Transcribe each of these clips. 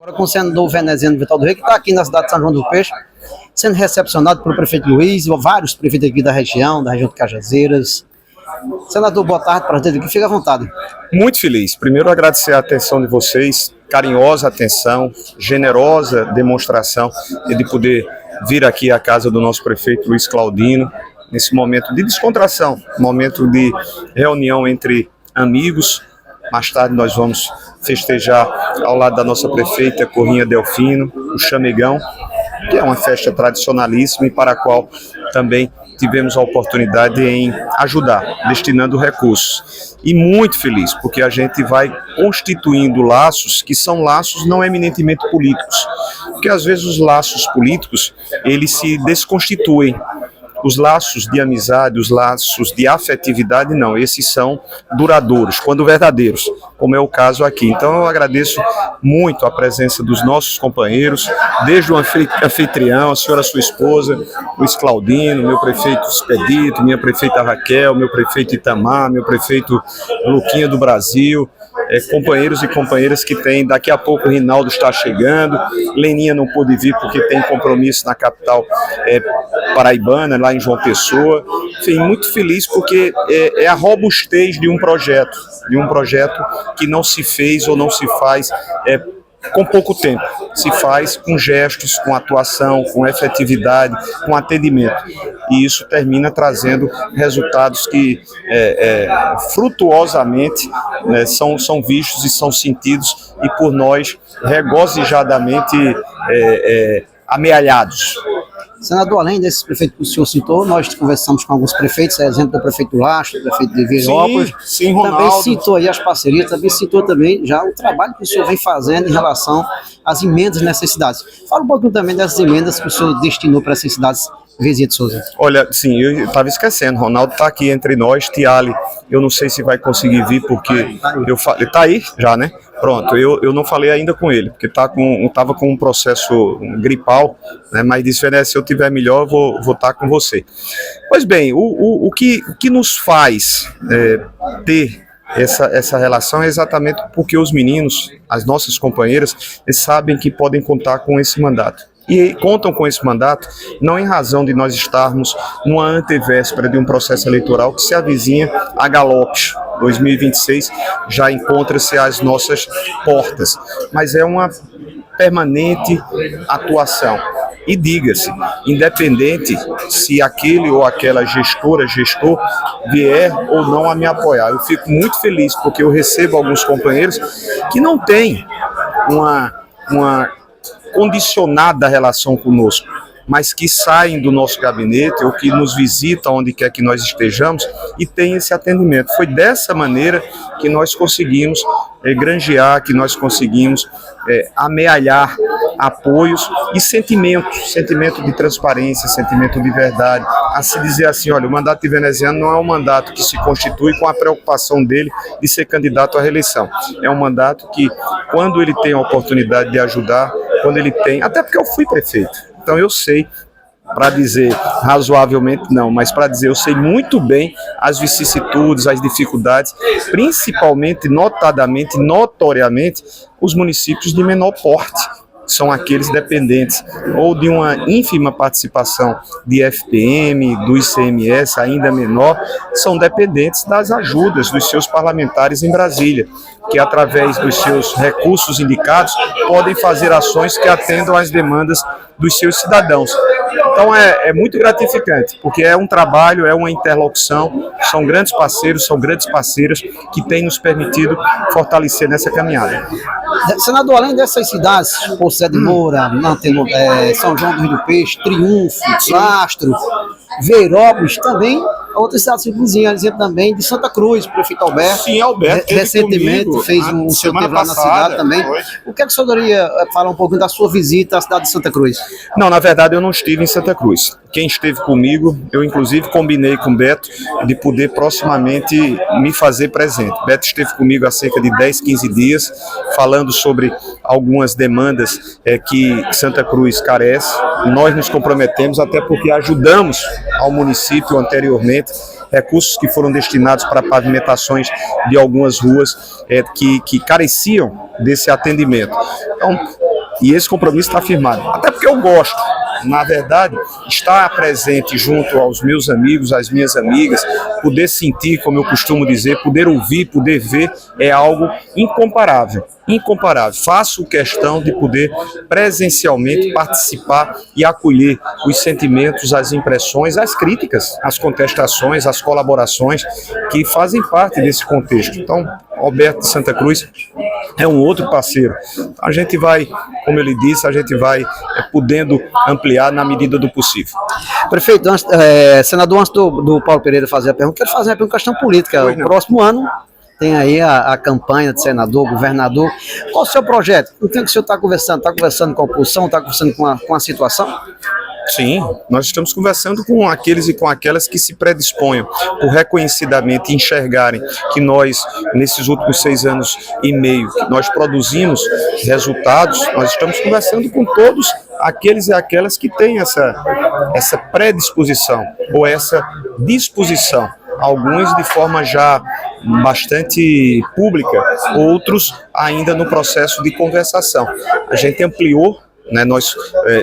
Agora com o senador veneziano Vital do Rei, que está aqui na cidade de São João do Peixe, sendo recepcionado pelo prefeito Luiz, vários prefeitos aqui da região de Cajazeiras. Senador, boa tarde para gente aqui, fica à vontade. Muito feliz. Primeiro, agradecer a atenção de vocês, carinhosa atenção, generosa demonstração de poder vir aqui à casa do nosso prefeito Luiz Claudino, nesse momento de descontração, momento de reunião entre amigos. Mais tarde nós vamos festejar ao lado da nossa prefeita Corrinha Delfino, o Chamegão, que é uma festa tradicionalíssima e para a qual também tivemos a oportunidade em ajudar, destinando recursos. E muito feliz, porque a gente vai constituindo laços que são laços não eminentemente políticos, porque às vezes os laços políticos, eles se desconstituem. Os laços de amizade, os laços de afetividade, não, esses são duradouros, quando verdadeiros, como é o caso aqui. Então eu agradeço muito a presença dos nossos companheiros, desde o anfitrião, a senhora sua esposa, Luiz Claudino, meu prefeito Expedito, minha prefeita Raquel, meu prefeito Itamar, meu prefeito Luquinha do Brasil, companheiros e companheiras que tem. Daqui a pouco o Rinaldo está chegando, Leninha não pôde vir porque tem compromisso na capital paraibana, lá em João Pessoa. Enfim, muito feliz porque é a robustez de um projeto que não se fez ou não se faz com pouco tempo, se faz com gestos, com atuação, com efetividade, com atendimento. E isso termina trazendo resultados que frutuosamente são vistos e são sentidos e por nós regozijadamente amealhados. Senador, além desses prefeitos que o senhor citou, nós conversamos com alguns prefeitos, exemplo do prefeito Lastro, do prefeito de Virópolis. Sim, Ronaldo. Também citou aí as parcerias, também citou também já o trabalho que o senhor vem fazendo em relação às emendas nessas cidades. Fala um pouquinho também das emendas que o senhor destinou para essas cidades vizinhas de Souza. Olha, sim, eu estava esquecendo, Ronaldo está aqui entre nós, Tiali, eu não sei se vai conseguir vir porque eu falei, está aí já, né? Pronto, eu não falei ainda com ele, porque estava com um processo gripal, né, mas disse, se eu tiver melhor, eu vou estar com você. Pois bem, o que nos faz ter essa relação é exatamente porque os meninos, as nossas companheiras, eles sabem que podem contar com esse mandato. E contam com esse mandato não em razão de nós estarmos numa antevéspera de um processo eleitoral que se avizinha a galopes. 2026 já encontra-se às nossas portas, mas é uma permanente atuação. E diga-se, independente se aquele ou aquela gestor vier ou não a me apoiar, eu fico muito feliz porque eu recebo alguns companheiros que não têm uma condicionada relação conosco, mas que saem do nosso gabinete ou que nos visitam onde quer que nós estejamos e tem esse atendimento. Foi dessa maneira que nós conseguimos granjear, que nós conseguimos amealhar apoios e sentimento de transparência, sentimento de verdade, a se dizer assim, olha, o mandato de veneziano não é um mandato que se constitui com a preocupação dele de ser candidato à reeleição. É um mandato que, quando ele tem a oportunidade de ajudar, quando ele tem, até porque eu fui prefeito, então eu sei, para dizer razoavelmente não, mas para dizer eu sei muito bem as vicissitudes, as dificuldades, principalmente, notadamente, notoriamente, os municípios de menor porte. São aqueles dependentes ou de uma ínfima participação de FPM, do ICMS ainda menor, são dependentes das ajudas dos seus parlamentares em Brasília, que através dos seus recursos indicados podem fazer ações que atendam às demandas dos seus cidadãos. Então é muito gratificante, porque é um trabalho, é uma interlocução, são grandes parceiros, são grandes parceiras que têm nos permitido fortalecer nessa caminhada. Senador, além dessas cidades, Poço de Moura, São João do Rio do Peixe, Triunfo, Lastro, Virópolis, também outras cidades vizinhas, exemplo também de Santa Cruz, o prefeito Alberto. Sim, Alberto recentemente fez um seu tempo lá na cidade também. O que é que o senhor poderia falar um pouquinho da sua visita à cidade de Santa Cruz? Não, na verdade eu não estive em Santa Cruz. Quem esteve comigo, eu inclusive combinei com o Beto de poder proximamente me fazer presente. Beto esteve comigo há cerca de 10, 15 dias, falando sobre algumas demandas que Santa Cruz carece. Nós nos comprometemos, até porque ajudamos ao município anteriormente, recursos que foram destinados para pavimentações de algumas ruas que careciam desse atendimento. Então, E esse compromisso está firmado. Até porque eu gosto. Na verdade, estar presente junto aos meus amigos, às minhas amigas, poder sentir, como eu costumo dizer, poder ouvir, poder ver, é algo incomparável. Incomparável. Faço questão de poder presencialmente participar e acolher os sentimentos, as impressões, as críticas, as contestações, as colaborações que fazem parte desse contexto. Então, Alberto de Santa Cruz é um outro parceiro. A gente vai, como eu lhe disse, a gente vai podendo ampliar na medida do possível. Prefeito, senador, antes do Paulo Pereira fazer a pergunta, quero fazer uma questão política. O próximo ano tem aí a campanha de senador, governador. Qual o seu projeto? Com quem que o senhor está conversando? Está conversando com a oposição? Está conversando com a situação? Sim, nós estamos conversando com aqueles e com aquelas que se predisponham por reconhecidamente enxergarem que nós, nesses últimos 6 anos e meio, que nós produzimos resultados. Nós estamos conversando com todos aqueles e aquelas que têm essa predisposição ou essa disposição. Alguns de forma já bastante pública, outros ainda no processo de conversação. A gente ampliou, né, nós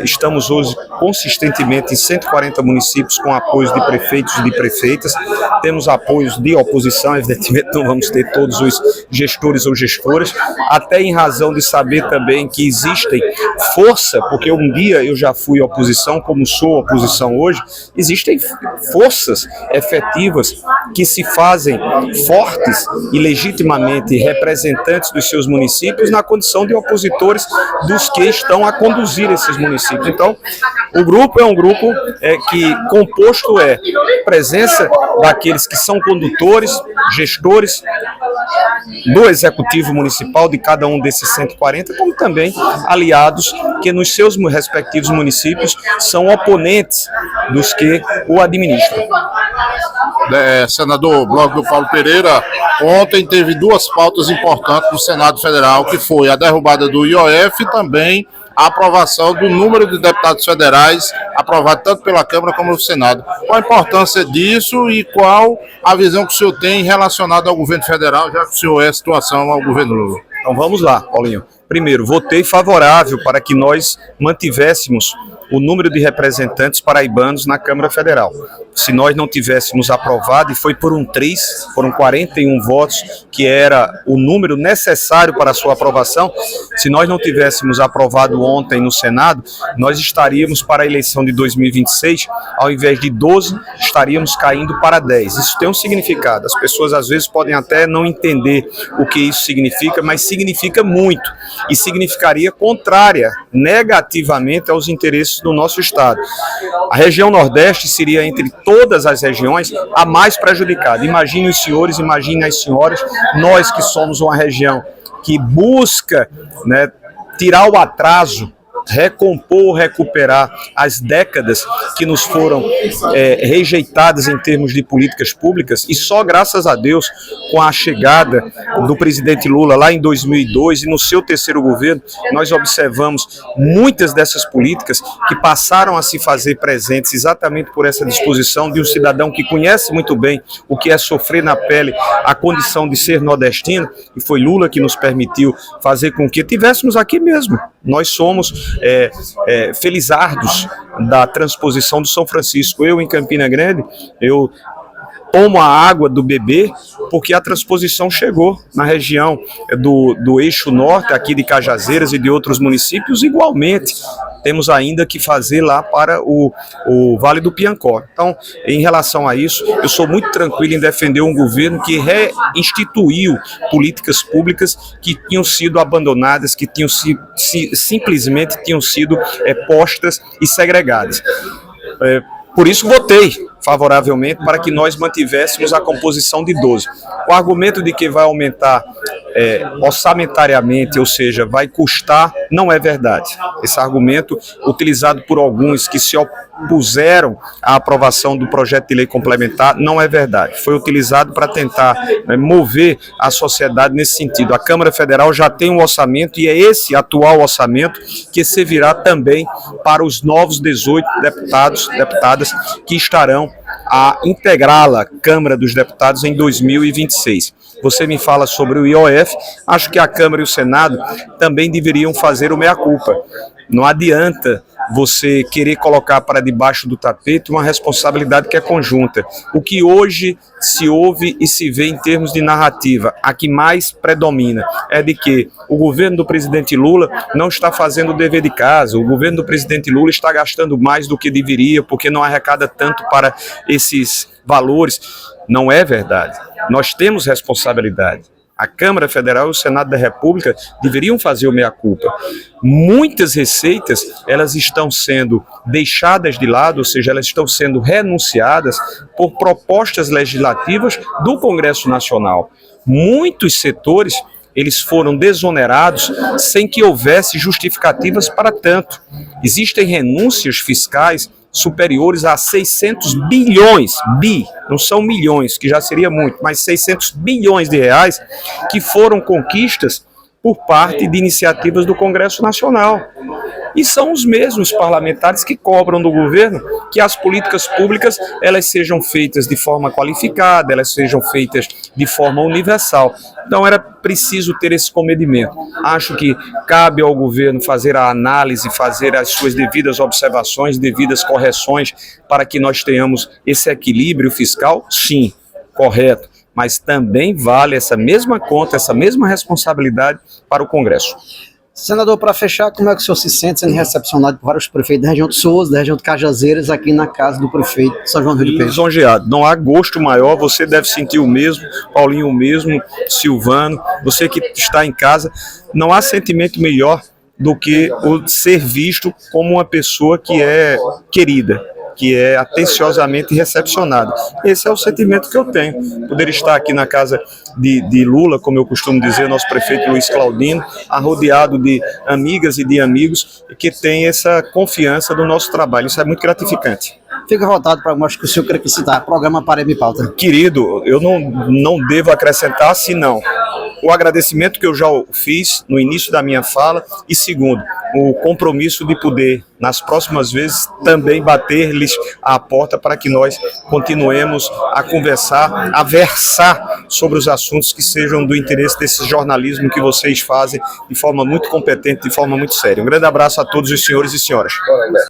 estamos hoje consistentemente em 140 municípios com apoios de prefeitos e de prefeitas, temos apoios de oposição, evidentemente não vamos ter todos os gestores ou gestoras, até em razão de saber também que existem força, porque um dia eu já fui oposição, como sou oposição hoje, existem forças efetivas que se fazem fortes e legitimamente representantes dos seus municípios na condição de opositores dos que estão a conduzir esses municípios. Então, o grupo é um grupo que composto presença daqueles que são condutores, gestores do executivo municipal de cada um desses 140, como também aliados que nos seus respectivos municípios são oponentes dos que o administram. Senador, bloco do Paulo Pereira, ontem teve 2 pautas importantes no Senado Federal, que foi a derrubada do IOF e também a aprovação do número de deputados federais aprovado tanto pela Câmara como no Senado. Qual a importância disso e qual a visão que o senhor tem relacionada ao governo federal, já que o senhor é a situação ao governo Lula? Então vamos lá, Paulinho. Primeiro, votei favorável para que nós mantivéssemos o número de representantes paraibanos na Câmara Federal. Se nós não tivéssemos aprovado, e foi por um triz, foram 41 votos, que era o número necessário para a sua aprovação, se nós não tivéssemos aprovado ontem no Senado, nós estaríamos para a eleição de 2026, ao invés de 12, estaríamos caindo para 10. Isso tem um significado. As pessoas às vezes podem até não entender o que isso significa, mas significa muito. E significaria contrária, negativamente, aos interesses do nosso estado. A região Nordeste seria, entre todas as regiões, a mais prejudicada. Imaginem os senhores, imaginem as senhoras, nós que somos uma região que busca, né, tirar o atraso, recompor, recuperar as décadas que nos foram rejeitadas em termos de políticas públicas, e só graças a Deus, com a chegada do presidente Lula lá em 2002 e no seu terceiro governo, nós observamos muitas dessas políticas que passaram a se fazer presentes exatamente por essa disposição de um cidadão que conhece muito bem o que é sofrer na pele a condição de ser nordestino, e foi Lula que nos permitiu fazer com que tivéssemos aqui mesmo. Nós somos felizardos da transposição do São Francisco. Eu, em Campina Grande, eu tomo a água do bebê porque a transposição chegou na região do eixo norte, aqui de Cajazeiras e de outros municípios, igualmente. Temos ainda que fazer lá para o Vale do Piancó. Então, em relação a isso, eu sou muito tranquilo em defender um governo que reinstituiu políticas públicas que tinham sido abandonadas, que tinham simplesmente tinham sido postas e segregadas. Por isso votei favoravelmente para que nós mantivéssemos a composição de 12. O argumento de que vai aumentar orçamentariamente, ou seja, vai custar, não é verdade. Esse argumento, utilizado por alguns que se opuseram à aprovação do projeto de lei complementar, não é verdade. Foi utilizado para tentar mover a sociedade nesse sentido. A Câmara Federal já tem um orçamento e é esse atual orçamento que servirá também para os novos 18 deputados, deputadas que estarão a integrá-la, Câmara dos Deputados, em 2026. Você me fala sobre o IOF, acho que a Câmara e o Senado também deveriam fazer o meia-culpa. Não adianta você querer colocar para debaixo do tapete uma responsabilidade que é conjunta. O que hoje se ouve e se vê em termos de narrativa, a que mais predomina, é de que o governo do presidente Lula não está fazendo o dever de casa, o governo do presidente Lula está gastando mais do que deveria, porque não arrecada tanto para esses valores. Não é verdade. Nós temos responsabilidade. A Câmara Federal e o Senado da República deveriam fazer o meia-culpa. Muitas receitas, elas estão sendo deixadas de lado, ou seja, elas estão sendo renunciadas por propostas legislativas do Congresso Nacional. Muitos setores, eles foram desonerados sem que houvesse justificativas para tanto. Existem renúncias fiscais superiores a 600 bilhões, não são milhões, que já seria muito, mas 600 bilhões de reais que foram conquistas por parte de iniciativas do Congresso Nacional. E são os mesmos parlamentares que cobram do governo que as políticas públicas elas sejam feitas de forma qualificada, elas sejam feitas de forma universal. Então era preciso ter esse comedimento. Acho que cabe ao governo fazer a análise, fazer as suas devidas observações, devidas correções para que nós tenhamos esse equilíbrio fiscal, sim, correto. Mas também vale essa mesma conta, essa mesma responsabilidade para o Congresso. Senador, para fechar, como é que o senhor se sente sendo recepcionado por vários prefeitos da região de Souza, da região de Cajazeiras, aqui na casa do prefeito de São João do Rio do Peixe? Lisonjeado, não há gosto maior, você deve sentir o mesmo, Paulinho o mesmo, Silvano, você que está em casa, não há sentimento melhor do que o ser visto como uma pessoa que é querida, que é atenciosamente recepcionado. Esse é o sentimento que eu tenho. Poder estar aqui na casa de Lula, como eu costumo dizer, nosso prefeito Luiz Claudino, arrodeado de amigas e de amigos que têm essa confiança no nosso trabalho. Isso é muito gratificante. Fica à vontade para mostrar que o senhor quer que citar. Programa Parede e Pauta. Querido, eu não devo acrescentar, senão o agradecimento que eu já fiz no início da minha fala e, segundo, o compromisso de poder, nas próximas vezes, também bater-lhes a porta para que nós continuemos a conversar, a versar sobre os assuntos que sejam do interesse desse jornalismo que vocês fazem de forma muito competente, de forma muito séria. Um grande abraço a todos os senhores e senhoras.